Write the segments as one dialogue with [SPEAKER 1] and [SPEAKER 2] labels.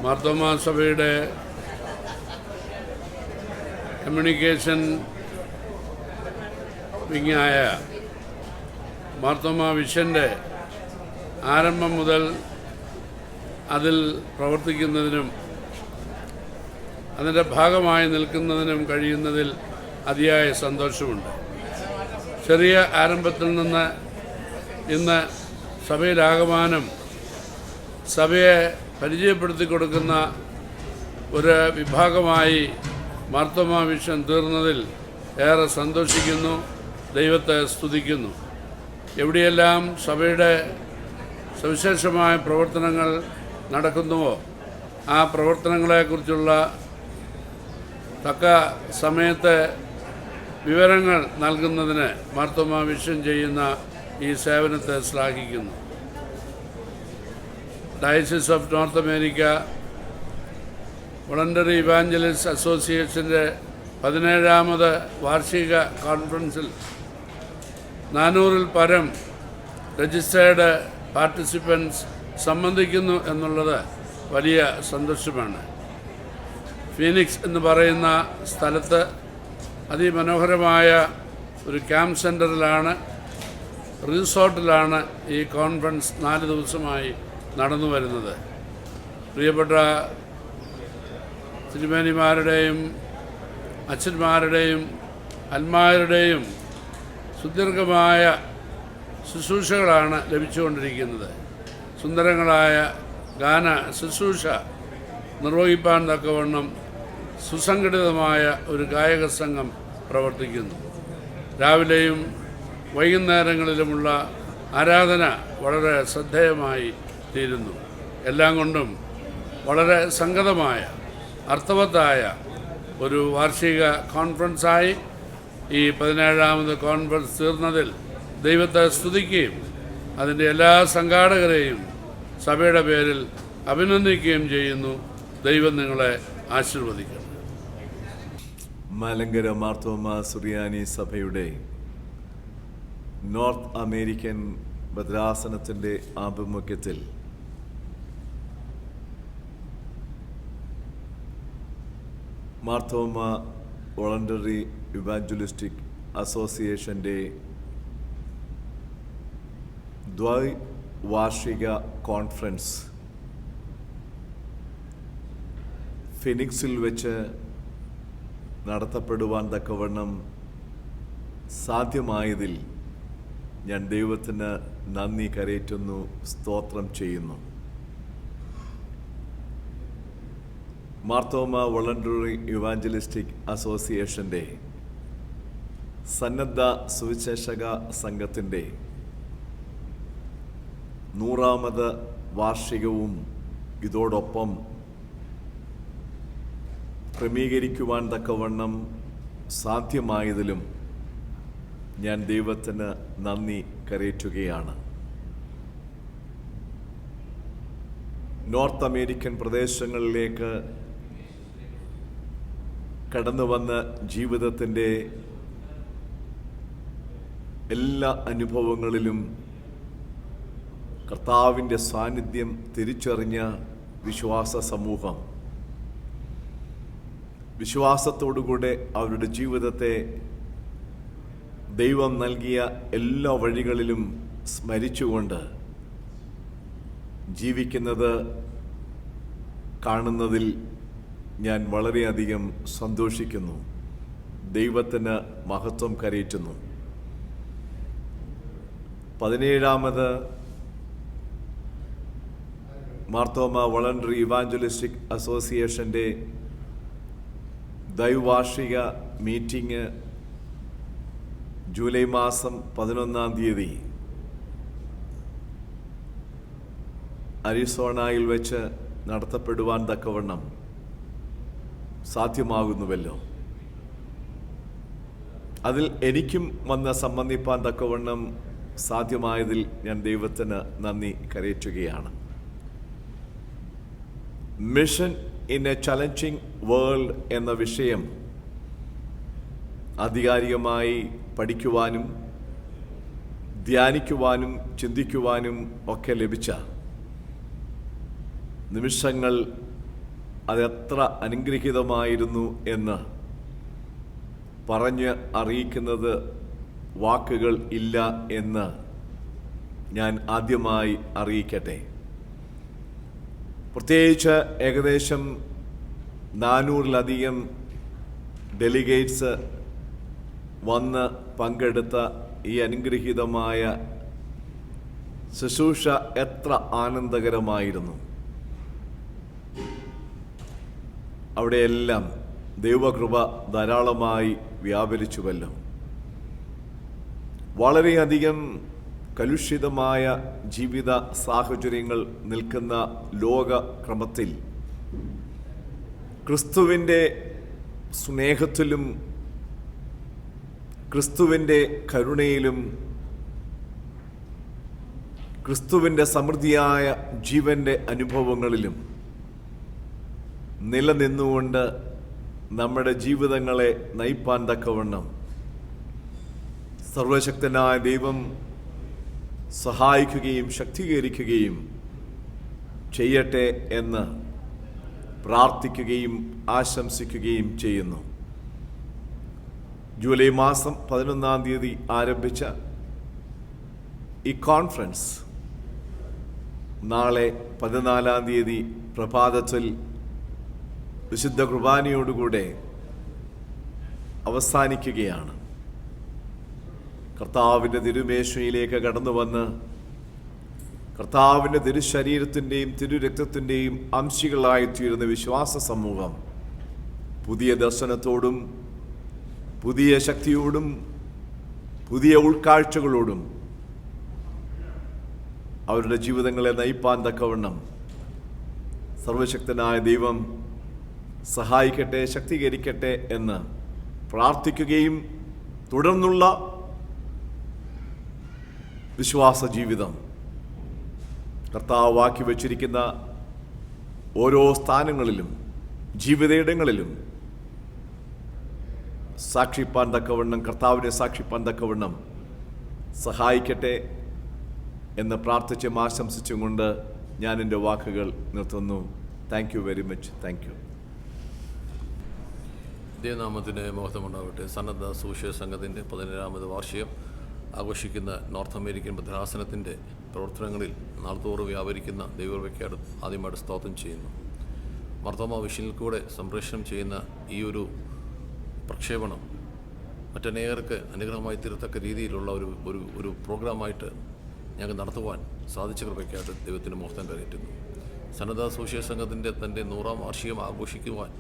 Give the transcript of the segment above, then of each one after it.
[SPEAKER 1] മാർത്തോമാ സഭയുടെ കമ്മ്യൂണിക്കേഷൻ വിങ്ങായ മാർത്തോമാ വിഷൻ്റെ ആരംഭം മുതൽ അതിൽ പ്രവർത്തിക്കുന്നതിനും അതിൻ്റെ ഭാഗമായി നിൽക്കുന്നതിനും കഴിയുന്നതിൽ അതിയായ സന്തോഷമുണ്ട്. ചെറിയ ആരംഭത്തിൽ നിന്ന് ഇന്ന് സഭയിലാകമാനം സഭയെ പരിചയപ്പെടുത്തി കൊടുക്കുന്ന ഒരു വിഭാഗമായി മാർത്തോമാ മിഷൻ തീർന്നതിൽ ഏറെ സന്തോഷിക്കുന്നു, ദൈവത്തെ സ്തുതിക്കുന്നു. എവിടെയെല്ലാം സഭയുടെ സവിശേഷമായ പ്രവർത്തനങ്ങൾ നടക്കുന്നുവോ ആ പ്രവർത്തനങ്ങളെക്കുറിച്ചുള്ള തക്ക സമയത്ത് വിവരങ്ങൾ നൽകുന്നതിന് മാർത്തോമാ മിഷൻ ചെയ്യുന്ന ഈ സേവനത്തെ ശ്ലാഘിക്കുന്നു. Diocese of North America voluntary evangelist അസോസിയേഷൻ്റെ 17ാമത് വാർഷിക കോൺഫറൻസിൽ 400-ൽ പരം രജിസ്റ്റേർഡ് പാർട്ടിസിപ്പൻസ് സംബന്ധിക്കുന്നു എന്നുള്ളത് വലിയ സന്തോഷമാണ്. ഫീനിക്സ് എന്ന് പറയുന്ന സ്ഥലത്ത് അതിമനോഹരമായ ഒരു ക്യാമ്പ് സെൻ്ററിലാണ്, റിസോർട്ടിലാണ് ഈ കോൺഫറൻസ് 4 ദിവസമായി നടന്നു വരുന്നത്. പ്രിയപ്പെട്ട തിരുമേനിമാരുടെയും അച്ഛന്മാരുടെയും അന്മാരുടെയും സുദീർഘമായ ശുശ്രൂഷകളാണ് ലഭിച്ചുകൊണ്ടിരിക്കുന്നത്. സുന്ദരങ്ങളായ ഗാന ശുശ്രൂഷ നിർവഹിപ്പാൻ തക്കവണ്ണം സുസംഘടിതമായ ഒരു ഗായക സംഘം പ്രവർത്തിക്കുന്നു. രാവിലെയും വൈകുന്നേരങ്ങളിലുമുള്ള ആരാധന വളരെ ശ്രദ്ധേയമായി തീരുന്നു. എല്ലാം കൊണ്ടും വളരെ സംഗതമായ അർത്ഥവത്തായ ഒരു വാർഷിക കോൺഫറൻസായി ഈ 17ാമത് കോൺഫറൻസ് തീർന്നതിൽ ദൈവത്തെ സ്തുതിക്കുകയും അതിൻ്റെ എല്ലാ സംഘാടകരെയും സഭയുടെ പേരിൽ അഭിനന്ദിക്കുകയും ചെയ്യുന്നു. ദൈവം നിങ്ങളെ ആശീർവദിക്കണം.
[SPEAKER 2] മലങ്കര മാർത്തോമാ സുറിയാനി സഭയുടെ നോർത്ത് അമേരിക്കൻ ഭദ്രാസനത്തിൻ്റെ ആഭിമുഖ്യത്തിൽ മാർത്തോമാ വോളണ്ടറി ഇവാഞ്ചലിസ്റ്റിക് അസോസിയേഷൻ്റെ ദ്വൈവാർഷിക കോൺഫറൻസ് ഫിനിക്സിൽ വെച്ച് നടത്തപ്പെടുവാൻ തക്കവണ്ണം സാധ്യമായതിൽ ഞാൻ ദൈവത്തിന് നന്ദി കരേറ്റുന്നു, സ്തോത്രം ചെയ്യുന്നു. മാർത്തോമാ വോളണ്ടറി ഇവാഞ്ചലിസ്റ്റിക് അസോസിയേഷൻ്റെ സന്നദ്ധ സുവിശേഷക സംഘത്തിൻ്റെ 100ാമത് വാർഷികവും ഇതോടൊപ്പം ക്രമീകരിക്കുവാൻ തക്കവണ്ണം സാധ്യമായതിലും ഞാൻ ദൈവത്തിന് നന്ദി കരേറ്റുകയാണ്. നോർത്ത് അമേരിക്കൻ പ്രദേശങ്ങളിലേക്ക് കടന്നു വന്ന ജീവിതത്തിൻ്റെ എല്ലാ അനുഭവങ്ങളിലും കർത്താവിൻ്റെ സാന്നിധ്യം തിരിച്ചറിഞ്ഞ വിശ്വാസ സമൂഹം വിശ്വാസത്തോടുകൂടെ അവരുടെ ജീവിതത്തെ ദൈവം നൽകിയ എല്ലാ വഴികളിലും സ്മരിച്ചുകൊണ്ട് ജീവിക്കുന്നത് കാണുന്നതിൽ ഞാൻ വളരെയധികം സന്തോഷിക്കുന്നു. ദൈവത്തിന് മഹത്വം കരേറ്റുന്നു. 17ാമത് മാർത്തോമാ വോളണ്ടറി ഇവാഞ്ചലിസ്റ്റിക് അസോസിയേഷൻ്റെ ദ്വൈവാർഷിക മീറ്റിംഗ് ജൂലൈ മാസം 11-ാം തീയതി അരിസോണയിൽ വെച്ച് നടത്തപ്പെടുവാൻ തക്കവണ്ണം സാധ്യമാകുന്നുവല്ലോ. അതിൽ എനിക്കും വന്ന് സംബന്ധിപ്പാൻ തക്കവണ്ണം സാധ്യമായതിൽ ഞാൻ ദൈവത്തിന് നന്ദി കരേറ്റുകയാണ്. Mission in a challenging world എന്ന വിഷയം ആധികാരികമായി പഠിക്കുവാനും ധ്യാനിക്കുവാനും ചിന്തിക്കുവാനും ഒക്കെ ലഭിച്ച നിമിഷങ്ങൾ അതെത്ര അനുഗ്രഹീതമായിരുന്നു എന്ന് പറഞ്ഞ് അറിയിക്കുന്നത് വാക്കുകൾ ഇല്ല എന്ന് ഞാൻ ആദ്യമായി അറിയിക്കട്ടെ. പ്രത്യേകിച്ച് ഏകദേശം 400-ലധികം ഡെലിഗേറ്റ്സ് വന്ന് പങ്കെടുത്ത ഈ അനുഗ്രഹീതമായ ശുശ്രൂഷ എത്ര ആനന്ദകരമായിരുന്നു. അവിടെയെല്ലാം ദൈവകൃപ ധാരാളമായി വ്യാപരിച്ചുവല്ലോ. വളരെയധികം കലുഷിതമായ ജീവിത സാഹചര്യങ്ങൾ നിൽക്കുന്ന ലോകക്രമത്തിൽ ക്രിസ്തുവിൻ്റെ സ്നേഹത്തിലും ക്രിസ്തുവിൻ്റെ കരുണയിലും ക്രിസ്തുവിൻ്റെ സമൃദ്ധിയായ ജീവൻ്റെ അനുഭവങ്ങളിലും നിലനിന്നുകൊണ്ട് നമ്മുടെ ജീവിതങ്ങളെ നയിപ്പാൻ തക്കവണ്ണം സർവശക്തനായ ദൈവം സഹായിക്കുകയും ശക്തീകരിക്കുകയും ചെയ്യട്ടെ എന്ന് പ്രാർത്ഥിക്കുകയും ആശംസിക്കുകയും ചെയ്യുന്നു. ജൂലൈ മാസം 11-ാം തീയതി ആരംഭിച്ച ഈ കോൺഫറൻസ് നാളെ 14-ാം തീയതി പ്രഭാതത്തിൽ വിശുദ്ധ കുർബാനയോടുകൂടെ അവസാനിക്കുകയാണ്. കർത്താവിൻ്റെ തിരുമേശയിലേക്ക് കടന്നു വന്ന് കർത്താവിൻ്റെ തിരുശരീരത്തിൻ്റെയും തിരുരക്തത്തിൻ്റെയും അംശികളായിത്തീരുന്ന വിശ്വാസ സമൂഹം പുതിയ ദർശനത്തോടും പുതിയ ശക്തിയോടും പുതിയ ഉൾക്കാഴ്ചകളോടും അവരുടെ ജീവിതങ്ങളെ നയിപ്പാൻ തക്കവണ്ണം സർവശക്തനായ ദൈവം സഹായിക്കട്ടെ, ശക്തീകരിക്കട്ടെ എന്ന് പ്രാർത്ഥിക്കുകയും തുടർന്നുള്ള വിശ്വാസ ജീവിതം കർത്താവാക്കി വച്ചിരിക്കുന്ന ഓരോ സ്ഥാനങ്ങളിലും ജീവിതയിടങ്ങളിലും സാക്ഷിപ്പാൻ തക്കവണ്ണം, കർത്താവിനെ സാക്ഷിപ്പാൻ തക്കവണ്ണം സഹായിക്കട്ടെ എന്ന് പ്രാർത്ഥിച്ചും ആശംസിച്ചും കൊണ്ട് ഞാൻ എൻ്റെ വാക്കുകൾ നിർത്തുന്നു. Thank you very much. Thank you.
[SPEAKER 3] ദൈവനാമത്തിന് മഹത്വമുണ്ടാവട്ടെ. സന്നദ്ധ സുവിശേഷ സംഘത്തിൻ്റെ 17ാമത് വാർഷികം ആഘോഷിക്കുന്ന നോർത്ത് അമേരിക്കൻ ഭദ്രാസനത്തിൻ്റെ പ്രവർത്തനങ്ങളിൽ നാൾതോറും വ്യാപരിക്കുന്ന ദൈവകൃപയ്ക്കായി ആദ്യമായിട്ട് സ്തോത്രം ചെയ്യുന്നു. മർത്തോമ വിഷനിൽ കൂടെ സംപ്രേഷണം ചെയ്യുന്ന ഈ ഒരു പ്രക്ഷേപണം മറ്റനേകർക്ക് അനുഗ്രഹമായി തീരത്തക്ക രീതിയിലുള്ള ഒരു പ്രോഗ്രാമായിട്ട് ഞങ്ങൾക്ക് നടത്തുവാൻ സാധിച്ച കൃപയ്ക്കായിട്ട് ദൈവത്തിന് മഹത്വം കരയറ്റുന്നു. സന്നദ്ധ സുവിശേഷ സംഘത്തിൻ്റെ തൻ്റെ 100ാം വാർഷികം ആഘോഷിക്കുവാൻ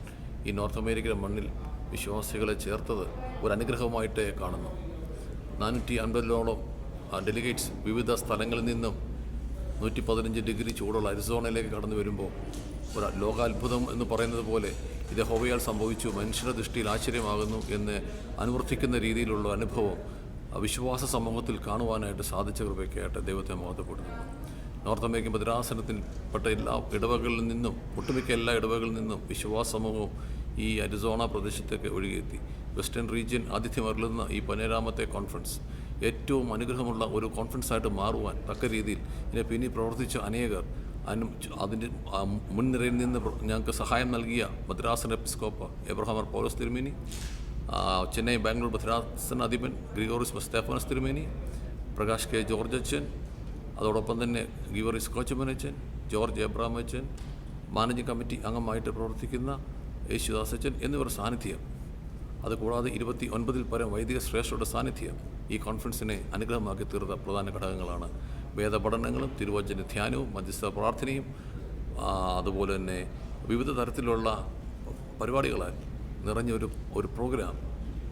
[SPEAKER 3] ഈ നോർത്ത് അമേരിക്കൻ മണ്ണിൽ വിശ്വാസികളെ ചേർത്തത് ഒരു അനുഗ്രഹമായിട്ട് കാണുന്നു. 450-ഓളം ഡെലിഗേറ്റ്സ് വിവിധ സ്ഥലങ്ങളിൽ നിന്നും 115 ഡിഗ്രി ചൂടുള്ള അരിസോണയിലേക്ക് കടന്നു വരുമ്പോൾ ഒരു ലോകാത്ഭുതം എന്ന് പറയുന്നത് പോലെ ഇത് യഹോവയാൽ സംഭവിച്ചു, മനുഷ്യരുടെ ദൃഷ്ടിയിൽ ആശ്ചര്യമാകുന്നു എന്ന് അനുവർത്തിക്കുന്ന രീതിയിലുള്ള അനുഭവം വിശ്വാസ സമൂഹത്തിൽ കാണുവാനായിട്ട് സാധിച്ച കൃപയ്ക്കായിട്ട് ദൈവത്തെ മഹത്വപ്പെടുത്തുന്നു. നോർത്ത് അമേരിക്കൻ ഭദ്രാസനത്തിൽപ്പെട്ട എല്ലാ ഇടവകളിൽ നിന്നും, ഒട്ടുമിക്ക എല്ലാ ഇടവകളിൽ നിന്നും വിശ്വാസ സമൂഹവും ഈ അരിസോണ പ്രദേശത്തേക്ക് ഒഴുകിയെത്തി. വെസ്റ്റേൺ റീജിയൻ ആതിഥ്യമരുളുന്ന ഈ 17ാമത്തെ കോൺഫറൻസ് ഏറ്റവും അനുഗ്രഹമുള്ള ഒരു കോൺഫറൻസായിട്ട് മാറുവാൻ തക്ക രീതിയിൽ ഇതിനെ പിന്നിൽ പ്രവർത്തിച്ച അനേകർ, അതിൻ്റെ മുൻനിരയിൽ നിന്ന് ഞങ്ങൾക്ക് സഹായം നൽകിയ ഭദ്രാസന എപ്പിസ്കോപ്പ എബ്രഹാം പൗലോസ് തിരുമേനി, ചെന്നൈ ബാംഗ്ലൂർ ഭദ്രാസന അധിപൻ ഗ്രിഗോറിസ് സ്തെഫാനോസ് തിരുമേനി, പ്രകാശ് കെ ജോർജ് അച്ഛൻ, അതോടൊപ്പം തന്നെ ഗീവറിസ് കോച്ചമ്മനച്ചൻ, ജോർജ് എബ്രഹാം അച്ഛൻ, മാനേജിംഗ് കമ്മിറ്റി അംഗമായിട്ട് പ്രവർത്തിക്കുന്ന യേശുദാസ് അച്ഛൻ എന്നിവർ സാന്നിധ്യം, അതുകൂടാതെ 29-ൽ പരം വൈദിക ശ്രേഷ്ഠരുടെ സാന്നിധ്യം ഈ കോൺഫറൻസിനെ അനുഗ്രഹമാക്കി തീർത്ത പ്രധാന ഘടകങ്ങളാണ്. വേദപഠനങ്ങളും തിരുവചന ധ്യാനവും മധ്യസ്ഥ പ്രാർത്ഥനയും അതുപോലെ തന്നെ വിവിധ തരത്തിലുള്ള പരിപാടികളാൽ നിറഞ്ഞൊരു പ്രോഗ്രാം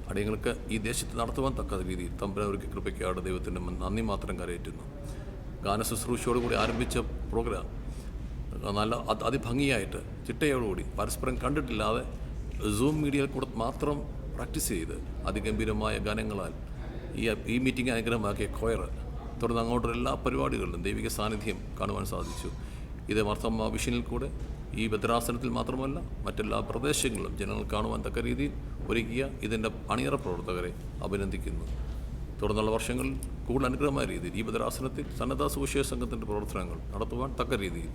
[SPEAKER 3] അടിയങ്ങൾക്ക് ഈ ദേശത്ത് നടത്തുവാൻ തക്ക രീതിയിൽ തമ്പുരാനൊരുക്കി കൃപയ്ക്കാട് ദൈവത്തിൻ്റെ നന്ദി മാത്രം കരയറ്റുന്നു. ഗാനശുശ്രൂഷയോടുകൂടി ആരംഭിച്ച പ്രോഗ്രാം നല്ല അതിഭംഗിയായിട്ട് ചിട്ടയോടുകൂടി പരസ്പരം കണ്ടിട്ടില്ലാതെ സൂം മീഡിയയിൽ കൂടെ മാത്രം പ്രാക്ടീസ് ചെയ്ത് അതിഗംഭീരമായ ഗാനങ്ങളാൽ ഈ മീറ്റിംഗ് അനുഗ്രഹമാക്കിയ കൊയർ, തുടർന്ന് അങ്ങോട്ടുള്ള എല്ലാ പരിപാടികളിലും ദൈവിക സാന്നിധ്യം കാണുവാൻ സാധിച്ചു. ഇത് മർത്തോമ വിഷനിൽ കൂടെ ഈ ഭദ്രാസനത്തിൽ മാത്രമല്ല മറ്റെല്ലാ പ്രദേശങ്ങളിലും ജനങ്ങൾ കാണുവാൻ തക്ക രീതിയിൽ ഒരുക്കിയ ഇതിൻ്റെ അണിയറ പ്രവർത്തകരെ അഭിനന്ദിക്കുന്നു. തുടർന്നുള്ള വർഷങ്ങളിൽ കൂടുതൽ അനുഗ്രഹമായ രീതിയിൽ ഈ ഭദ്രാസനത്തിൽ സന്നദ്ധ സുവിശേഷ സംഘത്തിൻ്റെ പ്രവർത്തനങ്ങൾ നടത്തുവാൻ തക്ക രീതിയിൽ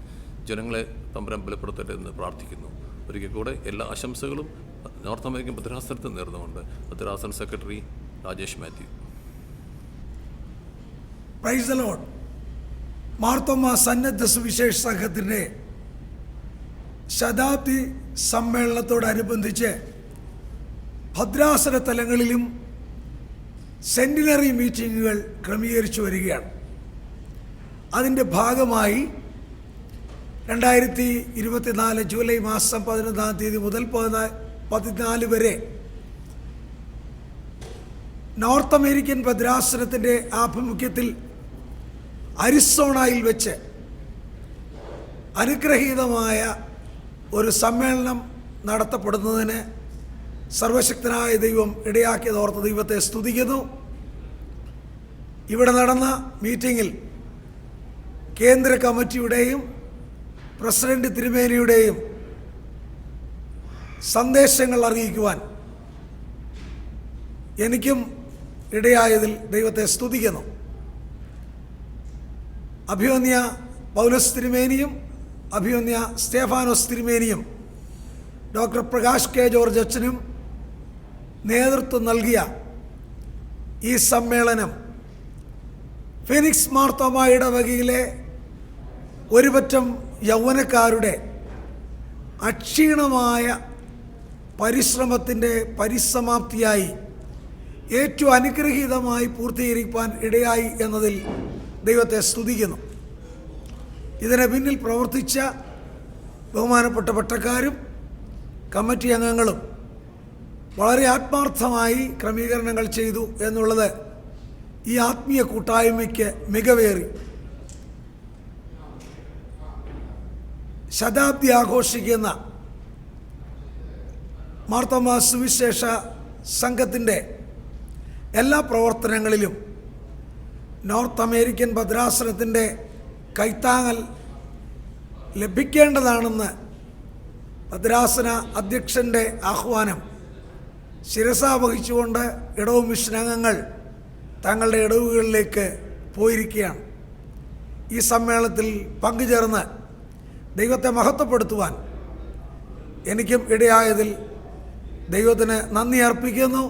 [SPEAKER 3] ജനങ്ങളെ തമ്പുരാൻ ബലപ്പെടുത്തട്ടെ എന്ന് പ്രാർത്ഥിക്കുന്നു. ഒരിക്കൽ കൂടെ എല്ലാ ആശംസകളും നോർത്ത് അമേരിക്കൻ ഭദ്രാസനത്തിൽ നേർന്നുകൊണ്ട് ഭദ്രാസന secretary Rajesh Mathew.
[SPEAKER 4] Praise the lord. Marthoma സന്നദ്ധ സുവിശേഷ സംഘത്തിൻ്റെ ശതാബ്ദി സമ്മേളനത്തോടനുബന്ധിച്ച് ഭദ്രാസന തലങ്ങളിലും സെന്റിനറി മീറ്റിങ്ങുകൾ ക്രമീകരിച്ചു വരികയാണ്. അതിൻ്റെ ഭാഗമായി 2024 ജൂലൈ മാസം 11-ാം തീയതി മുതൽ 14 വരെ നോർത്ത് അമേരിക്കൻ ഭദ്രാസനത്തിൻ്റെ ആഭിമുഖ്യത്തിൽ അരിസോണയിൽ വെച്ച് അനുഗ്രഹീതമായ ഒരു സമ്മേളനം നടത്തപ്പെടുന്നതിന് സർവശക്തനായ ദൈവം ഇടയാക്കിയതോർത്ത് ദൈവത്തെ സ്തുതിക്കുന്നു. ഇവിടെ നടന്ന മീറ്റിങ്ങിൽ കേന്ദ്ര കമ്മിറ്റിയുടെയും പ്രസിഡന്റ് തിരുമേനിയുടെയും സന്ദേശങ്ങൾ അറിയിക്കുവാൻ എനിക്കും ഇടയായതിൽ ദൈവത്തെ സ്തുതിക്കുന്നു. അഭിവന്യ പൗലോസ് തിരുമേനിയും അഭിവന്യ സ്റ്റേഫാനോസ് തിരുമേനിയും ഡോക്ടർ പ്രകാശ് കെ ജോർജ് അച്ഛനും നേതൃത്വം നൽകിയ ഈ സമ്മേളനം ഫീനിക്സ് മാർത്തോമാ ഇടവകയിലെ ഒരുപറ്റം യൗവനക്കാരുടെ അക്ഷീണമായ പരിശ്രമത്തിൻ്റെ പരിസമാപ്തിയായി ഏറ്റവും അനുഗ്രഹീതമായി പൂർത്തീകരിക്കാൻ ഇടയായി എന്നതിൽ ദൈവത്തെ സ്തുതിക്കുന്നു. ഇതിന് പിന്നിൽ പ്രവർത്തിച്ച ബഹുമാനപ്പെട്ട പട്ടക്കാരും കമ്മിറ്റി അംഗങ്ങളും വളരെ ആത്മാർത്ഥമായി ക്രമീകരണങ്ങൾ ചെയ്തു എന്നുള്ളത് ഈ ആത്മീയ കൂട്ടായ്മയ്ക്ക് മികവേറി. ശതാബ്ദി ആഘോഷിക്കുന്ന മാർത്തോമാ സുവിശേഷ സംഘത്തിൻ്റെ എല്ലാ പ്രവർത്തനങ്ങളിലും നോർത്ത് അമേരിക്കൻ ഭദ്രാസനത്തിൻ്റെ കൈത്താങ്ങൽ ലഭിക്കേണ്ടതാണെന്ന് ഭദ്രാസന അധ്യക്ഷൻ്റെ ആഹ്വാനം ശിരസാ വഹിച്ചുകൊണ്ട് ഇടവ മിഷൻ അംഗങ്ങൾ തങ്ങളുടെ ഇടവുകളിലേക്ക് പോയിരിക്കുകയാണ്. ഈ സമ്മേളനത്തിൽ പങ്കുചേർന്ന് ദൈവത്തെ മഹത്വപ്പെടുത്തുവാൻ എനിക്കും ഇടയായതിൽ ദൈവത്തിന് നന്ദി അർപ്പിക്കുന്നു.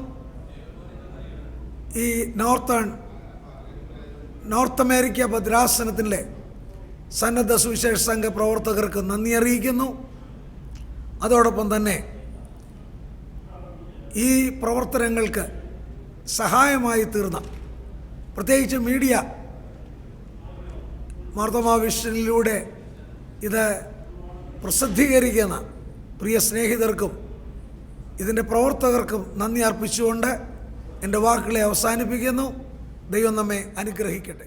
[SPEAKER 4] ഈ നോർത്ത് അമേരിക്ക ഭദ്രാസനത്തിലെ സന്നദ്ധ സുവിശേഷ സംഘ പ്രവർത്തകർക്ക് നന്ദി അറിയിക്കുന്നു. അതോടൊപ്പം തന്നെ ഈ പ്രവർത്തനങ്ങൾക്ക് സഹായമായി തീർന്ന പ്രത്യേകിച്ച് മീഡിയ മാർത്തോമാ വിഷനിലൂടെ ഇത് പ്രസിദ്ധീകരിക്കുന്ന പ്രിയ സ്നേഹിതർക്കും ഇതിൻ്റെ പ്രവർത്തകർക്കും നന്ദി അർപ്പിച്ചുകൊണ്ട് എൻ്റെ വാക്കുകളെ അവസാനിപ്പിക്കുന്നു. ദൈവം നമ്മെ അനുഗ്രഹിക്കട്ടെ.